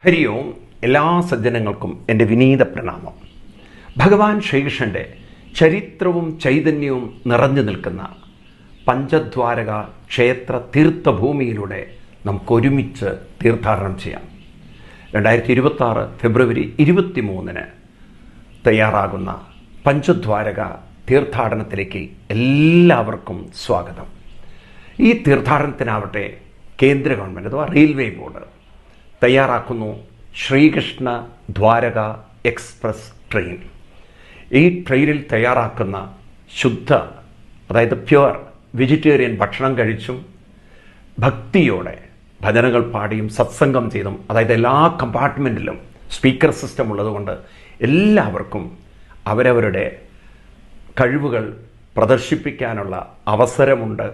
ഹരി ഓം. എല്ലാ സജ്ജനങ്ങൾക്കും എൻ്റെ വിനീത പ്രണാമം. ഭഗവാൻ ശ്രീകൃഷ്ണൻ്റെ ചരിത്രവും ചൈതന്യവും നിറഞ്ഞു നിൽക്കുന്ന പഞ്ചദ്വാരക ക്ഷേത്ര തീർത്ഥഭൂമിയിലൂടെ നമുക്കൊരുമിച്ച് തീർത്ഥാടനം ചെയ്യാം. 2026 ഫെബ്രുവരി 23 തയ്യാറാകുന്ന പഞ്ചദ്വാരക തീർത്ഥാടനത്തിലേക്ക് എല്ലാവർക്കും സ്വാഗതം. ഈ തീർത്ഥാടനത്തിനാവട്ടെ കേന്ദ്ര ഗവൺമെൻറ് അഥവാ റെയിൽവേ ബോർഡ് തയ്യാറാക്കുന്നു ശ്രീകൃഷ്ണ ദ്വാരക എക്സ്പ്രസ് ട്രെയിൻ. ഈ ട്രെയിനിൽ തയ്യാറാക്കുന്ന ശുദ്ധ, അതായത് പ്യുവർ വെജിറ്റേറിയൻ ഭക്ഷണം കഴിച്ചും ഭക്തിയോടെ ഭജനകൾ പാടിയും സത്സംഗം ചെയ്തും, അതായത് എല്ലാ കമ്പാർട്ട്മെൻറ്റിലും സ്പീക്കർ സിസ്റ്റം ഉള്ളതുകൊണ്ട് എല്ലാവർക്കും അവരവരുടെ കഴിവുകൾ പ്രദർശിപ്പിക്കാനുള്ള അവസരമുണ്ട്.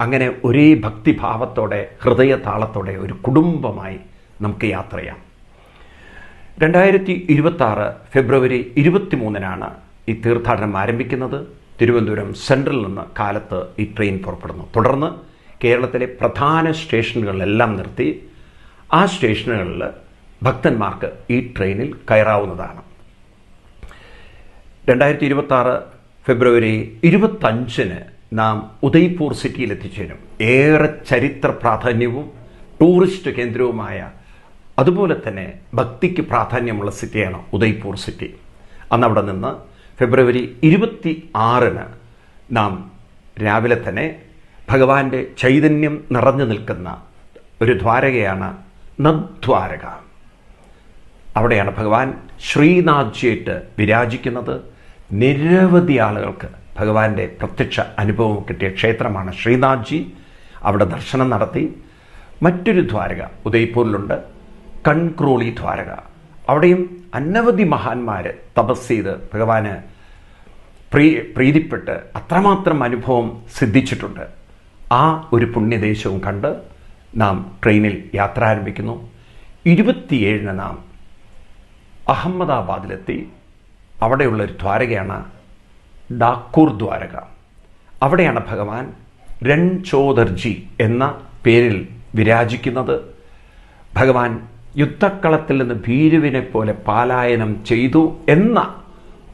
അങ്ങനെ ഒരേ ഭക്തിഭാവത്തോടെ ഹൃദയതാളത്തോടെ ഒരു കുടുംബമായി നമുക്ക് യാത്ര ചെയ്യാം. 2026 ഫെബ്രുവരി 23 ഈ തീർത്ഥാടനം ആരംഭിക്കുന്നത്. തിരുവനന്തപുരം സെൻട്രലിൽ നിന്ന് കാലത്ത് ഈ ട്രെയിൻ പുറപ്പെടുന്നു. തുടർന്ന് കേരളത്തിലെ പ്രധാന സ്റ്റേഷനുകളിലെല്ലാം നിർത്തി ആ സ്റ്റേഷനുകളിൽ ഭക്തന്മാർക്ക് ഈ ട്രെയിനിൽ കയറാവുന്നതാണ്. 2026 ഫെബ്രുവരി 25 നാം ഉദയ്പൂർ സിറ്റിയിൽ എത്തിച്ചേരും. ഏറെ ചരിത്ര പ്രാധാന്യവും ടൂറിസ്റ്റ് കേന്ദ്രവുമായ, അതുപോലെ തന്നെ ഭക്തിക്ക് പ്രാധാന്യമുള്ള സിറ്റിയാണ് ഉദയ്പൂർ സിറ്റി. അന്നവിടെ നിന്ന് ഫെബ്രുവരി 26 നാം രാവിലെ തന്നെ ഭഗവാന്റെ ചൈതന്യം നിറഞ്ഞു നിൽക്കുന്ന ഒരു ദ്വാരകയാണ് നദ്വാരക. അവിടെയാണ് ഭഗവാൻ ശ്രീനാഥ്ജിയായിട്ട് വിരാജിക്കുന്നത്. നിരവധി ആളുകൾക്ക് ഭഗവാന്റെ പ്രത്യക്ഷ അനുഭവം കിട്ടിയ ക്ഷേത്രമാണ് ശ്രീനാഥ്ജി. അവിടെ ദർശനം നടത്തി. മറ്റൊരു ദ്വാരക ഉദയ്പൂരിലുണ്ട്, കൺക്രോളി ദ്വാരക. അവിടെയും അനവധി മഹാന്മാർ തപസ് ചെയ്ത് ഭഗവാന് പ്രീതിപ്പെട്ട് അത്രമാത്രം അനുഭവം സിദ്ധിച്ചിട്ടുണ്ട്. ആ ഒരു പുണ്യദേശവും കണ്ട് നാം ട്രെയിനിൽ യാത്ര ആരംഭിക്കുന്നു. 27 നാം അഹമ്മദാബാദിലെത്തി. അവിടെയുള്ളൊരു ദ്വാരകയാണ് ഡാക്കൂർ ദ്വാരക. അവിടെയാണ് ഭഗവാൻ രൺചോദർജി എന്ന പേരിൽ വിരാജിക്കുന്നത്. ഭഗവാൻ യുദ്ധക്കളത്തിൽ നിന്ന് ഭീരുവിനെ പോലെ പലായനം ചെയ്തു എന്ന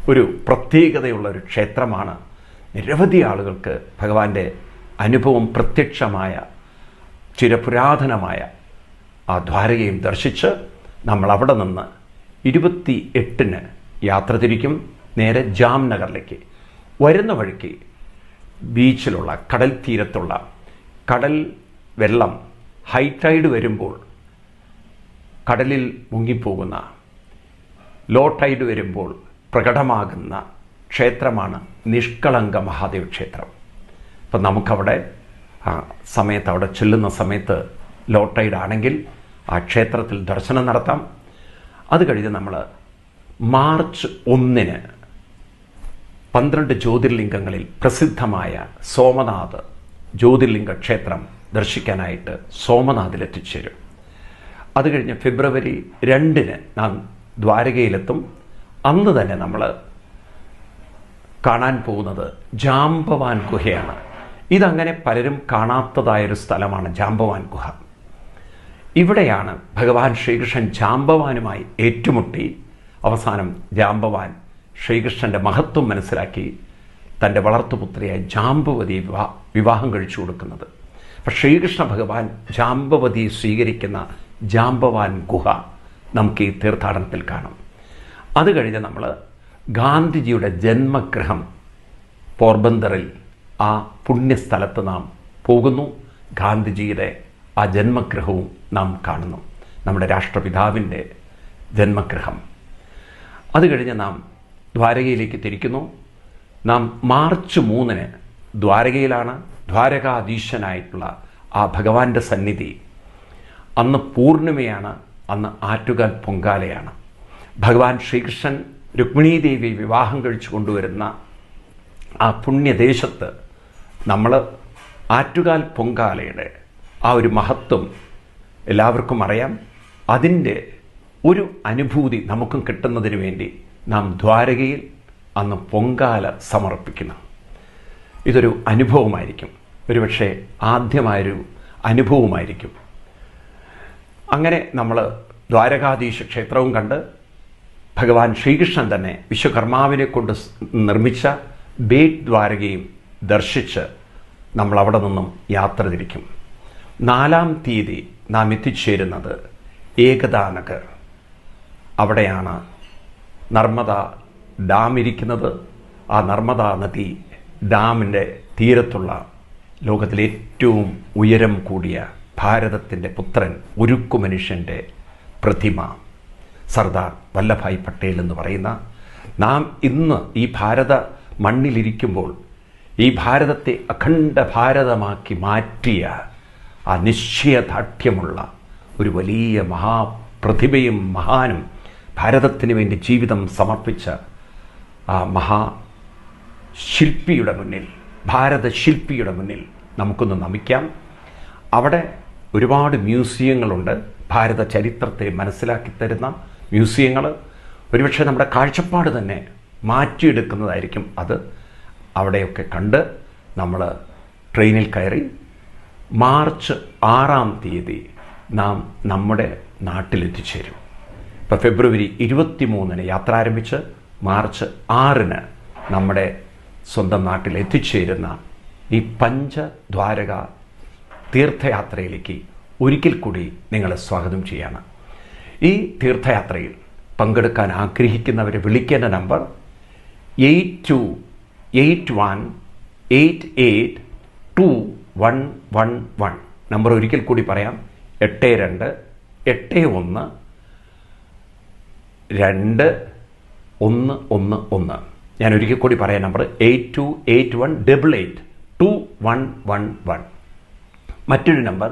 ഒരു പ്രത്യേകതയുള്ള ഒരു ക്ഷേത്രമാണ്. നിരവധി ആളുകൾക്ക് ഭഗവാന്റെ അനുഭവം പ്രത്യക്ഷമായ ചിരപുരാതനമായ ആ ദ്വാരകയും ദർശിച്ച് നമ്മൾ അവിടെ നിന്ന് 28 യാത്ര തിരിക്കും നേരെ ജാംനഗറിലേക്ക്. വരുന്ന വഴിക്ക് ബീച്ചിലുള്ള, കടൽ തീരത്തുള്ള, കടൽ വെള്ളം ഹൈ ടൈഡ് വരുമ്പോൾ കടലിൽ മുങ്ങിപ്പോകുന്ന, ലോ ടൈഡ് വരുമ്പോൾ പ്രകടമാകുന്ന ക്ഷേത്രമാണ് നിഷ്കളങ്ക മഹാദേവ് ക്ഷേത്രം. അപ്പം നമുക്കവിടെ ആ സമയത്ത്, അവിടെ ചെല്ലുന്ന സമയത്ത് ലോ ടൈഡ് ആണെങ്കിൽ ആ ക്ഷേത്രത്തിൽ ദർശനം നടത്താം. അത് കഴിഞ്ഞ് നമ്മൾ മാർച്ച് 1 12 ജ്യോതിർലിംഗങ്ങളിൽ പ്രസിദ്ധമായ സോമനാഥ് ജ്യോതിർലിംഗ ക്ഷേത്രം ദർശിക്കാനായിട്ട് സോമനാഥിൽ എത്തിച്ചേരും. അത് കഴിഞ്ഞ് ഫെബ്രുവരി 2 നാം ദ്വാരകയിലെത്തും. അന്ന് തന്നെ നമ്മൾ കാണാൻ പോകുന്നത് ജാംബവാൻ ഗുഹയാണ്. ഇതങ്ങനെ പലരും കാണാത്തതായൊരു സ്ഥലമാണ് ജാംബവാൻ ഗുഹ. ഇവിടെയാണ് ഭഗവാൻ ശ്രീകൃഷ്ണൻ ജാംബവാനുമായി ഏറ്റുമുട്ടി അവസാനം ജാംബവാൻ ശ്രീകൃഷ്ണൻ്റെ മഹത്വം മനസ്സിലാക്കി തൻ്റെ വളർത്തുപുത്രിയായ ജാംബവതിയെ വിവാഹം കഴിച്ചു കൊടുക്കുന്നത്. അപ്പം ശ്രീകൃഷ്ണ ഭഗവാൻ ജാംബവതിയെ സ്വീകരിക്കുന്ന ജാംബവാൻ ഗുഹ നമുക്ക് ഈ തീർത്ഥാടനത്തിൽ കാണാം. അത് കഴിഞ്ഞ് നമ്മൾ ഗാന്ധിജിയുടെ ജന്മഗൃഹം പോർബന്തറിൽ, ആ പുണ്യസ്ഥലത്ത് നാം പോകുന്നു. ഗാന്ധിജിയുടെ ആ ജന്മഗൃഹവും നാം കാണുന്നു, നമ്മുടെ രാഷ്ട്രപിതാവിൻ്റെ ജന്മഗൃഹം. അത് കഴിഞ്ഞ് നാം ദ്വാരകയിലേക്ക് തിരിക്കുന്നു. നാം മാർച്ച് 3 ദ്വാരകയിലാണ്. ദ്വാരകാധീശനായിട്ടുള്ള ആ ഭഗവാന്റെ സന്നിധി. അന്ന് പൂർണിമയാണ്, അന്ന് ആറ്റുകാൽ പൊങ്കാലയാണ്. ഭഗവാൻ ശ്രീകൃഷ്ണൻ രുക്മിണീദേവി വിവാഹം കഴിച്ചു കൊണ്ടുവരുന്ന ആ പുണ്യദേശത്ത് നമ്മൾ ആറ്റുകാൽ പൊങ്കാലയുടെ ആ ഒരു മഹത്വം എല്ലാവർക്കും അറിയാം. അതിൻ്റെ ഒരു അനുഭൂതി നമുക്കും കിട്ടുന്നതിന് വേണ്ടി നാം ദ്വാരകയിൽ അന്ന് പൊങ്കാല സമർപ്പിക്കുന്നു. ഇതൊരു അനുഭവമായിരിക്കും, ഒരുപക്ഷെ ആദ്യമായൊരു അനുഭവമായിരിക്കും. അങ്ങനെ നമ്മൾ ദ്വാരകാധീശ ക്ഷേത്രവും കണ്ട് ഭഗവാൻ ശ്രീകൃഷ്ണൻ തന്നെ വിശ്വകർമാവിനെ കൊണ്ട് നിർമ്മിച്ച ബേട്ട് ദ്വാരകയും ദർശിച്ച് നമ്മൾ അവിടെ നിന്നും യാത്ര തിരിക്കും. 4-ാം തീയതി നാം എത്തിച്ചേരുന്നത് ഏകതാനഗർ. അവിടെയാണ് നർമ്മദ ഡാം ഇരിക്കുന്നത്. ആ നർമ്മദ നദി ഡാമിൻ്റെ തീരത്തുള്ള ലോകത്തിലെ ഏറ്റവും ഉയരം കൂടിയ ഭാരതത്തിൻ്റെ പുത്രൻ, ഉരുക്കു മനുഷ്യൻ്റെ പ്രതിമ സർദാർ വല്ലഭായ് പട്ടേൽ എന്ന് പറയുന്ന, നാം ഇന്ന് ഈ ഭാരത മണ്ണിലിരിക്കുമ്പോൾ ഈ ഭാരതത്തെ അഖണ്ഡ ഭാരതമാക്കി മാറ്റിയ ആ നിശ്ചയദാർഢ്യമുള്ള ഒരു വലിയ മഹാപ്രതിഭയും മഹാനും ഭാരതത്തിന് വേണ്ടി ജീവിതം സമർപ്പിച്ച ആ മഹാശില്പിയുടെ മുന്നിൽ, ഭാരതശില്പിയുടെ മുന്നിൽ നമുക്കൊന്ന് നമിക്കാം. അവിടെ ഒരുപാട് മ്യൂസിയങ്ങളുണ്ട്, ഭാരത ചരിത്രത്തെ മനസ്സിലാക്കി തരുന്ന മ്യൂസിയങ്ങൾ. ഒരുപക്ഷെ നമ്മുടെ കാഴ്ചപ്പാട് തന്നെ മാറ്റിയെടുക്കുന്നതായിരിക്കും അത്. അവിടെയൊക്കെ കണ്ട് നമ്മൾ ട്രെയിനിൽ കയറി മാർച്ച് 6-ാം തീയതി നാം നമ്മുടെ നാട്ടിലെത്തിച്ചേരും. ഇപ്പോൾ ഫെബ്രുവരി 23-ന് യാത്ര ആരംഭിച്ച് മാർച്ച് 6-ന് നമ്മുടെ സ്വന്തം നാട്ടിൽ എത്തിച്ചേരുന്ന ഈ പഞ്ചദ്വാരക തീർത്ഥയാത്രയിലേക്ക് ഒരിക്കൽ കൂടി നിങ്ങളെ സ്വാഗതം ചെയ്യാണ്. ഈ തീർത്ഥയാത്രയിൽ പങ്കെടുക്കാൻ ആഗ്രഹിക്കുന്നവരെ വിളിക്കേണ്ട നമ്പർ 8281882111. നമ്പർ ഒരിക്കൽ കൂടി പറയാം, 82812111. ഞാൻ ഒരിക്കൽ കൂടി പറയാം, നമ്പർ 8281882111. മറ്റൊരു നമ്പർ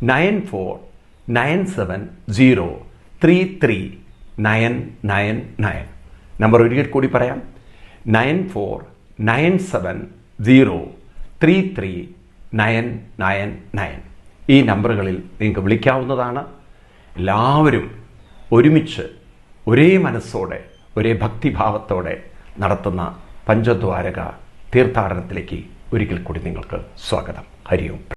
9497033999. നമ്പർ ഒരിക്കൽ കൂടി പറയാം, 9497033999. ഈ നമ്പറുകളിൽ നിങ്ങൾക്ക് വിളിക്കാവുന്നതാണ്. എല്ലാവരും ഒരുമിച്ച് ഒരേ മനസ്സോടെ ഒരേ ഭക്തിഭാവത്തോടെ നടത്തുന്ന പഞ്ചദ്വാരക തീർത്ഥാടനത്തിലേക്ക് ഒരിക്കൽ കൂടി നിങ്ങൾക്ക് സ്വാഗതം. ഹരി ഓം.